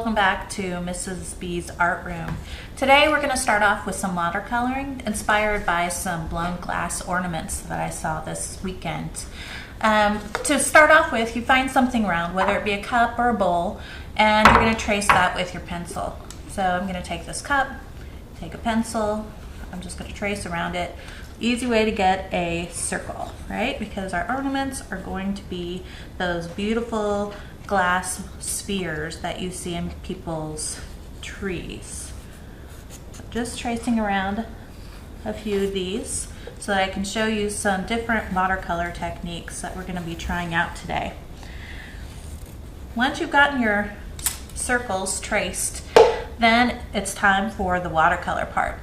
welcome back to Mrs. B's art room. Today we're going to start off with some watercoloring inspired by some blown glass ornaments that I saw this weekend. To start off with, you find something round, whether it be a cup or a bowl, and you're going to trace that with your pencil. So I'm going to take this cup, take a pencil, I'm just going to trace around it. Easy way to get a circle, right? Because our ornaments are going to be those beautiful glass spheres that you see in people's trees. So just tracing around a few of these so that I can show you some different watercolor techniques that we're going to be trying out today. Once you've gotten your circles traced, then it's time for the watercolor part.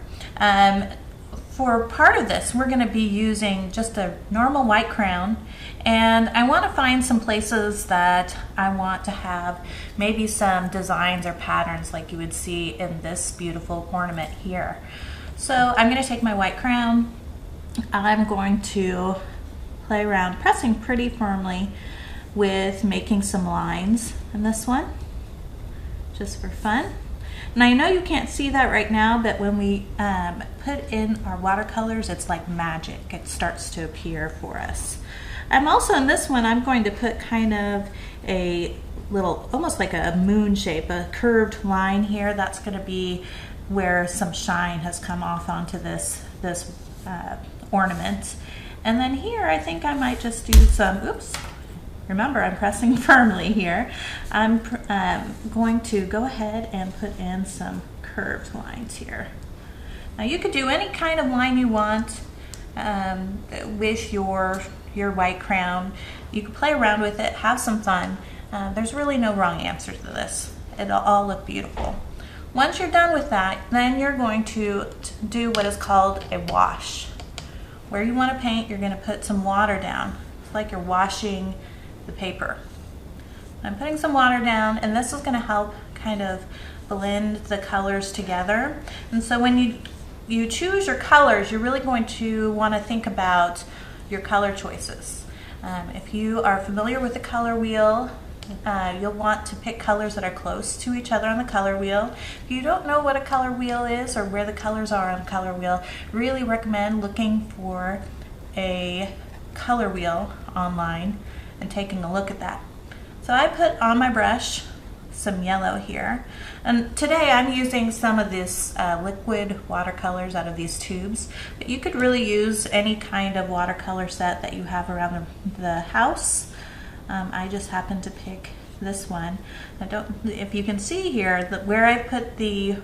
For part of this, we're going to be using just a normal white crayon, and I want to find some places that I want to have maybe some designs or patterns like you would see in this beautiful ornament here. So I'm going to take my white crayon, I'm going to play around pressing pretty firmly with making some lines in this one, just for fun. And I know you can't see that right now, but when we put in our watercolors, it's like magic. It starts to appear for us. I'm also in this one, I'm going to put kind of a little, almost like a moon shape, a curved line here. That's going to be where some shine has come off onto this ornament. And then here, I think I might just do some, oops. Remember, I'm pressing firmly here. I'm going to go ahead and put in some curved lines here. Now you could do any kind of line you want with your white crayon. You can play around with it, have some fun. There's really no wrong answer to this. It'll all look beautiful. Once you're done with that, then you're going to do what is called a wash. Where you want to paint, you're going to put some water down. It's like you're washing the paper. I'm putting some water down, and this is going to help kind of blend the colors together. And so when you choose your colors, you're really going to want to think about your color choices. If you are familiar with the color wheel, you'll want to pick colors that are close to each other on the color wheel. If you don't know what a color wheel is or where the colors are on the color wheel, really recommend looking for a color wheel online and taking a look at that. So I put on my brush some yellow here, and today I'm using some of this liquid watercolors out of these tubes, but you could really use any kind of watercolor set that you have around the house. I just happened to pick this one. If you can see here that where I put the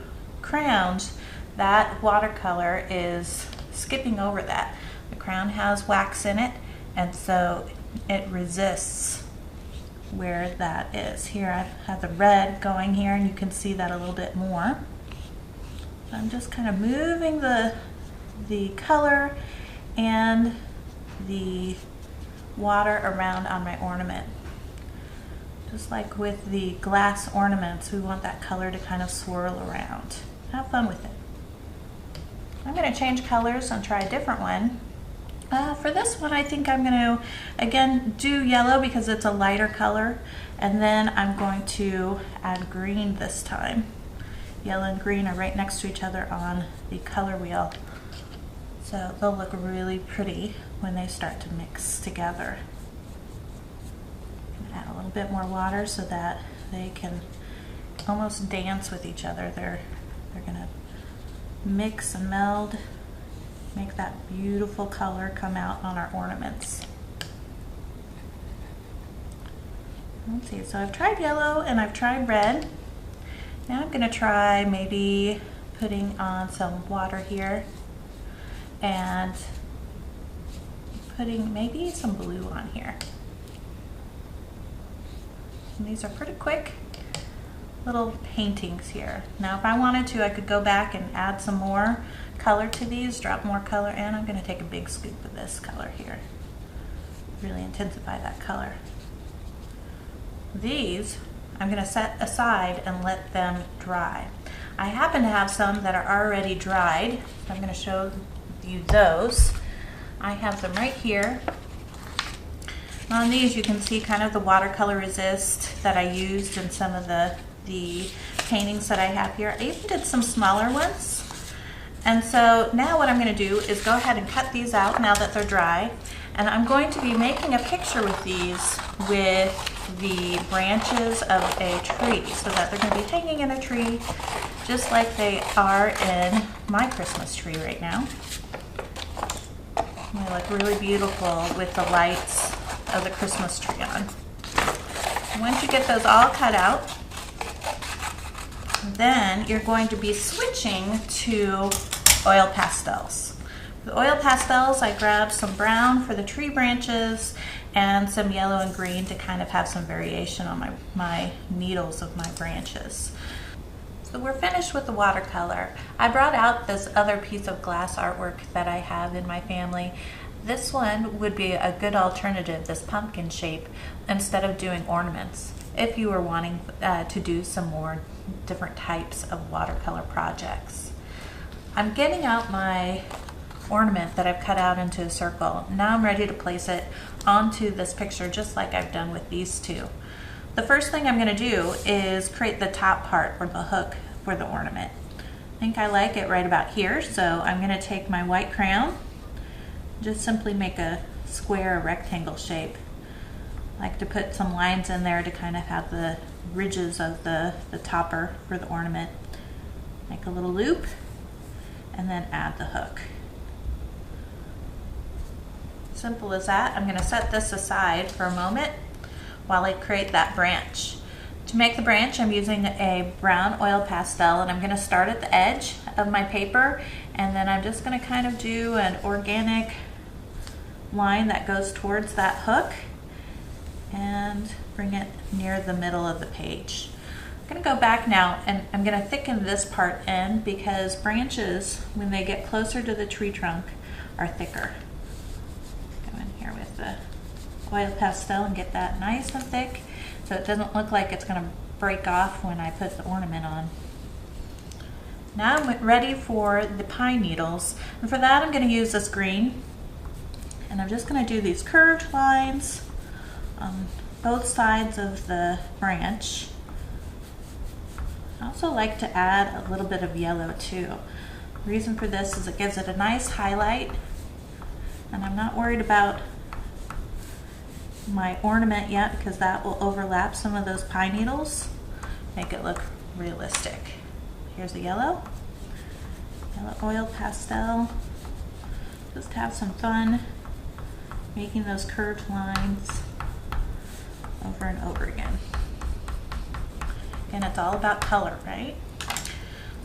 crayons, that watercolor is skipping over that. The crayon has wax in it, and so it resists where that is. Here I have the red going here, and you can see that a little bit more. I'm just kind of moving the color and the water around on my ornament. Just like with the glass ornaments, we want that color to kind of swirl around. Have fun with it. I'm going to change colors and try a different one. For this one, I think I'm going to, again, do yellow because it's a lighter color, and then I'm going to add green this time. Yellow and green are right next to each other on the color wheel, so they'll look really pretty when they start to mix together. Add a little bit more water so that they can almost dance with each other. They're going to mix and meld, make that beautiful color come out on our ornaments. Let's see, so I've tried yellow and I've tried red. Now I'm going to try maybe putting on some water here and putting maybe some blue on here. And these are pretty quick little paintings here. Now if I wanted to, I could go back and add some more color to these, drop more color in. I'm going to take a big scoop of this color here. Really intensify that color. These I'm going to set aside and let them dry. I happen to have some that are already dried, so I'm going to show you those. I have them right here. On these you can see kind of the watercolor resist that I used in some of the the paintings that I have here. I even did some smaller ones. And so now what I'm going to do is go ahead and cut these out now that they're dry. And I'm going to be making a picture with these with the branches of a tree, so that they're going to be hanging in a tree just like they are in my Christmas tree right now. They look really beautiful with the lights of the Christmas tree on. Once you get those all cut out, then you're going to be switching to oil pastels. The oil pastels, I grabbed some brown for the tree branches and some yellow and green to kind of have some variation on my needles of my branches. So we're finished with the watercolor. I brought out this other piece of glass artwork that I have in my family. This one would be a good alternative, this pumpkin shape, instead of doing ornaments, if you were wanting to do some more different types of watercolor projects. I'm getting out my ornament that I've cut out into a circle. Now I'm ready to place it onto this picture just like I've done with these two. The first thing I'm going to do is create the top part or the hook for the ornament. I think I like it right about here, so I'm going to take my white crayon, just simply make a square, a rectangle shape. I like to put some lines in there to kind of have the ridges of the topper for the ornament. Make a little loop and then add the hook. Simple as that. I'm going to set this aside for a moment while I create that branch. To make the branch, I'm using a brown oil pastel, and I'm going to start at the edge of my paper, and then I'm just going to kind of do an organic line that goes towards that hook and bring it near the middle of the page. I'm going to go back now, and I'm going to thicken this part in because branches, when they get closer to the tree trunk, are thicker. Go in here with the oil pastel and get that nice and thick so it doesn't look like it's going to break off when I put the ornament on. Now I'm ready for the pine needles, and for that I'm going to use this green, and I'm just going to do these curved lines on both sides of the branch. I also like to add a little bit of yellow too. The reason for this is it gives it a nice highlight, and I'm not worried about my ornament yet because that will overlap some of those pine needles, make it look realistic. Here's the yellow oil pastel. Just have some fun making those curved lines over and over again. And it's all about color, right?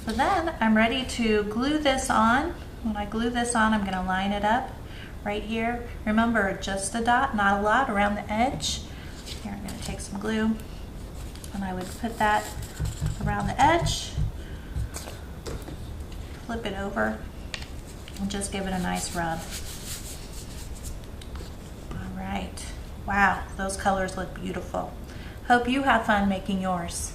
So then I'm ready to glue this on. When I glue this on, I'm going to line it up right here. Remember, just a dot, not a lot, around the edge. Here, I'm going to take some glue, and I would put that around the edge, flip it over, and just give it a nice rub. All right. Wow, those colors look beautiful. Hope you have fun making yours.